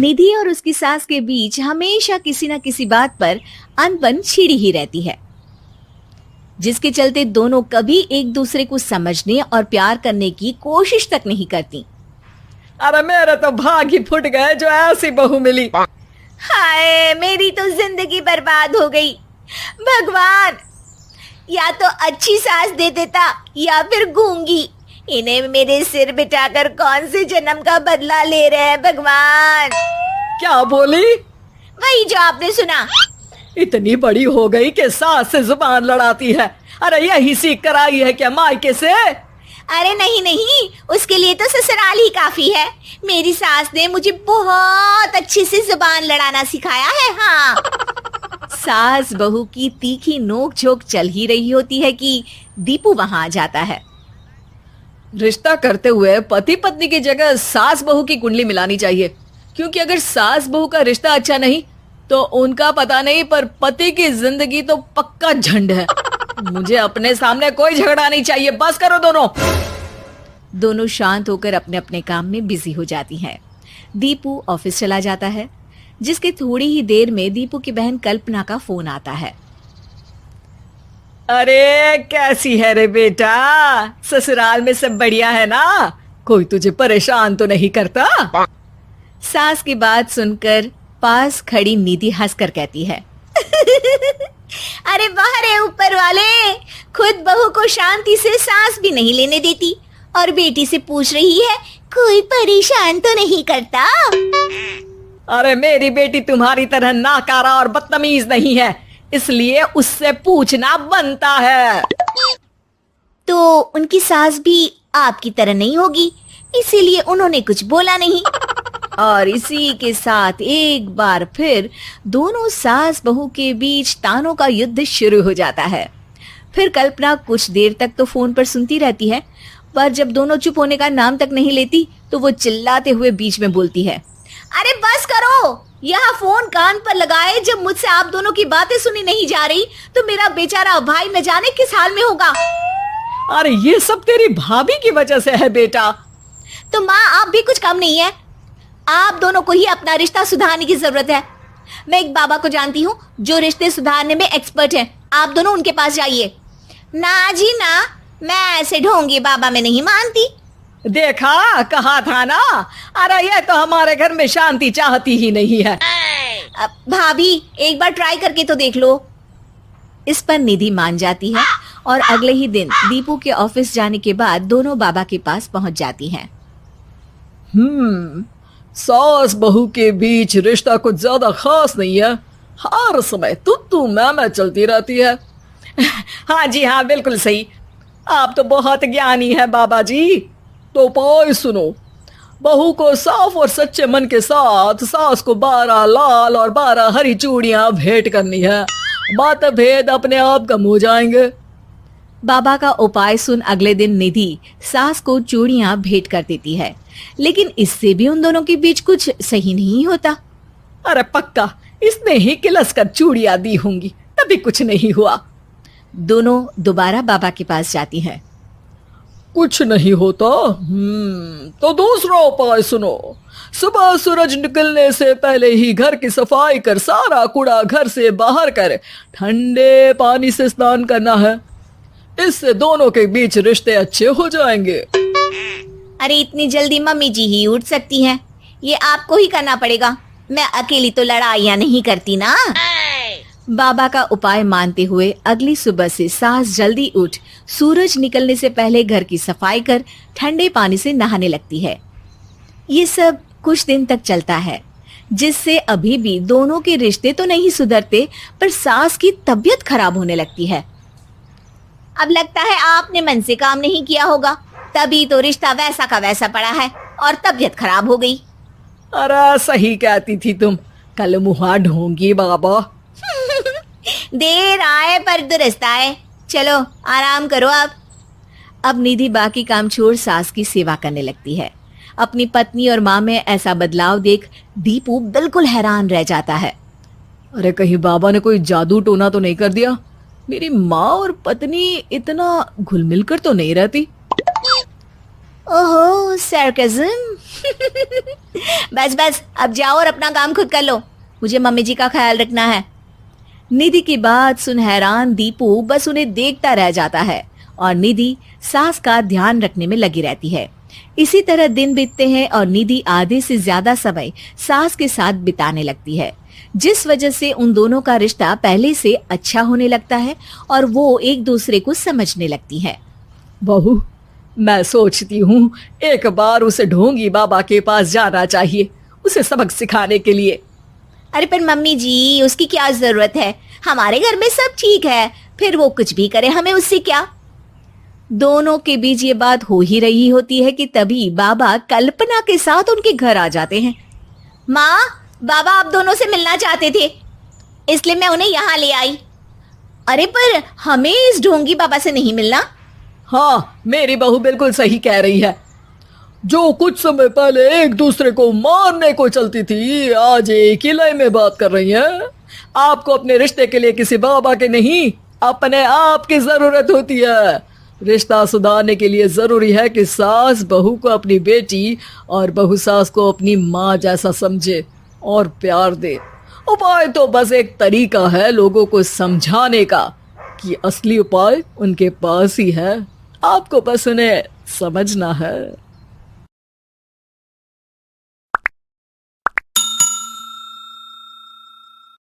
निधि और उसकी सास के बीच हमेशा किसी न किसी बात पर अनबन छिड़ी ही रहती है, जिसके चलते दोनों कभी एक दूसरे को समझने और प्यार करने की कोशिश तक नहीं करती। अरे मेरे तो भाग ही फुट गए जो ऐसी बहू मिली। हाय, मेरी तो जिंदगी बर्बाद हो गई। भगवान, या तो अच्छी सास दे देता या फिर गूंगी। इन्हें मेरे सिर बिठाकर कौन से जन्म का बदला ले रहे हैं भगवान। क्या बोली? वही जो आपने सुना। इतनी बड़ी हो गई कि सास से जुबान लड़ाती है। अरे यही सीख कर आई है क्या मायके से? अरे नहीं नहीं, उसके लिए तो ससुराल ही काफी है। मेरी सास ने मुझे बहुत अच्छे से जुबान लड़ाना सिखाया है। हाँ। सास बहू की तीखी नोक झोंक चल ही रही होती है कि दीपू वहां आ जाता है। रिश्ता करते हुए पति पत्नी की जगह सास बहू की कुंडली मिलानी चाहिए, क्योंकि अगर सास बहू का रिश्ता अच्छा नहीं तो उनका पता नहीं, पर पति की जिंदगी तो पक्का झंड है। मुझे अपने सामने कोई झगड़ा नहीं चाहिए। बस करो दोनों। दोनों शांत होकर अपने अपने काम में बिजी हो जाती हैं। दीपू ऑफिस चला जाता है, जिसके थोड़ी ही देर में दीपू की बहन कल्पना का फोन आता है। अरे कैसी है रे बेटा? ससुराल में सब बढ़िया है ना? कोई तुझे परेशान तो नहीं करता? सास की बात सुनकर पास खड़ी निधि हंसकर कहती है, अरे वाह रे ऊपर वाले, खुद बहू को शांति से सांस भी नहीं लेने देती और बेटी से पूछ रही है कोई परेशान तो नहीं करता। अरे मेरी बेटी तुम्हारी तरह नाकारा और बदतमीज नहीं है, इसलिए उससे पूछना बनता है। तो उनकी सास भी आपकी तरह नहीं होगी, इसीलिए उन्होंने कुछ बोला नहीं। और इसी के साथ एक बार फिर दोनों सास बहू के बीच तानों का युद्ध शुरू हो जाता है। फिर कल्पना कुछ देर तक तो फोन पर सुनती रहती है, पर जब दोनों चुप होने का नाम तक नहीं लेती तो वो चिल्लाते हुए बीच में बोलती है, अरे बस करो, यहाँ फोन कान पर लगाए जब मुझसे आप दोनों की बातें सुनी नहीं जा रही तो मेरा बेचारा भाई न जाने किस हाल में होगा। अरे ये सब तेरी भाभी की वजह से है बेटा। तो माँ आप भी कुछ कम नहीं है। आप दोनों को ही अपना रिश्ता सुधारने की जरूरत है। मैं एक बाबा को जानती हूँ जो रिश्ते सुधारने में एक्सपर्ट हैं। आप दोनों उनके पास जाइए। ना जी ना, मैं ऐसे ढोंगी बाबा में नहीं मानती। देखा, कहा था ना। अरे ये तो हमारे घर में शांति चाहती ही नहीं है। भाभी एक बार ट्राई करके तो देख लो। इस पर निधि मान जाती है और अगले ही दिन दीपू के ऑफिस जाने के बाद दोनों बाबा के पास पहुंच जाती हैं। सास बहू के बीच रिश्ता कुछ ज्यादा खास नहीं है। हर समय तू मैं चलती रहती है। हाँ जी हाँ, बिल्कुल सही। आप तो बहुत ज्ञानी है बाबा जी। तो पाई सुनो, बहू को साफ और सच्चे मन के साथ सास को 12 लाल और 12 हरी चूड़ियां भेंट करनी है। मतभेद अपने आप कम हो जाएंगे। बाबा का उपाय सुन अगले दिन निधि सास को चूड़ियां भेंट कर देती है, लेकिन इससे भी उन दोनों के बीच कुछ सही नहीं होता। अरे पक्का इसने ही किलस कर चूड़ियां दी होंगी, तभी कुछ नहीं हुआ। दोनों दोबारा बाबा के पास जाती हैं। कुछ नहीं होता। तो दूसरा उपाय सुनो। सुबह सूरज निकलने से पहले ही घर की सफाई कर सारा कूड़ा घर से बाहर कर ठंडे पानी से स्नान करना है। इससे दोनों के बीच रिश्ते अच्छे हो जाएंगे। अरे इतनी जल्दी मम्मी जी ही उठ सकती हैं? ये आपको ही करना पड़ेगा। मैं अकेली तो लड़ाइयाँ नहीं करती ना। बाबा का उपाय मानते हुए अगली सुबह से सास जल्दी उठ सूरज निकलने से पहले घर की सफाई कर ठंडे पानी से नहाने लगती है। ये सब कुछ दिन तक चलता है, जिससे अभी भी दोनों के रिश्ते तो नहीं सुधरते, पर सास की तबीयत खराब होने लगती है। अब लगता है आपने मन से काम नहीं किया होगा, तभी तो रिश्ता वैसा का वैसा पड़ा है और तबीयत खराब हो गई। अरे सही कहती थी तुम, कल मुहा ढोंगी बाबा। देर आए पर दुरुस्त आए। चलो आराम करो अब निधि बाकी काम छोड़ सास की सेवा करने लगती है। अपनी पत्नी और माँ में ऐसा बदलाव देख दीपू बिल्कुल हैरान रह जाता है। अरे कहीं बाबा ने कोई जादू टोना तो नहीं कर दिया? मेरी माँ और पत्नी इतना घुल मिल कर तो नहीं रहती। ओहो, ओह सरकज़म। बस बस, अब जाओ और अपना काम खुद कर लो, मुझे मम्मी जी का ख्याल रखना है। निधि की बात सुन हैरान दीपू बस उन्हें देखता रह जाता है और निधि सास का ध्यान रखने में लगी रहती है। इसी तरह दिन बीतते हैं और निधि आधे से ज्यादा समय सास के साथ बिताने लगती है, जिस वजह से उन दोनों का रिश्ता पहले से अच्छा होने लगता है और वो एक दूसरे को समझने लगती है। बहू, मैं सोचती हूँ एक बार उसे ढोंगी बाबा के पास जाना चाहिए, उसे सबक सिखाने के लिए। अरे पर मम्मी जी, उसकी क्या जरूरत है, हमारे घर में सब ठीक है, फिर वो कुछ भी करे, हमें उससे क्या। दोनों के बीच ये बात हो ही रही होती है कि तभी बाबा कल्पना के साथ उनके घर आ जाते हैं। माँ, बाबा आप दोनों से मिलना चाहते थे, इसलिए मैं उन्हें यहाँ ले आई। अरे पर हमें इस ढोंगी बाबा से नहीं मिलना। हाँ, मेरी बहू बिल्कुल सही कह रही है। जो कुछ समय पहले एक दूसरे को मारने को चलती थी, आज एक ही लय में बात कर रही है। आपको अपने रिश्ते के लिए किसी बाबा के नहीं, अपने आप की जरूरत होती है। रिश्ता सुधारने के लिए जरूरी है कि सास बहू को अपनी बेटी और बहू सास को अपनी माँ जैसा समझे और प्यार दे। उपाय तो बस एक तरीका है लोगों को समझाने का कि असली उपाय उनके पास ही है, आपको बस उन्हें समझना है।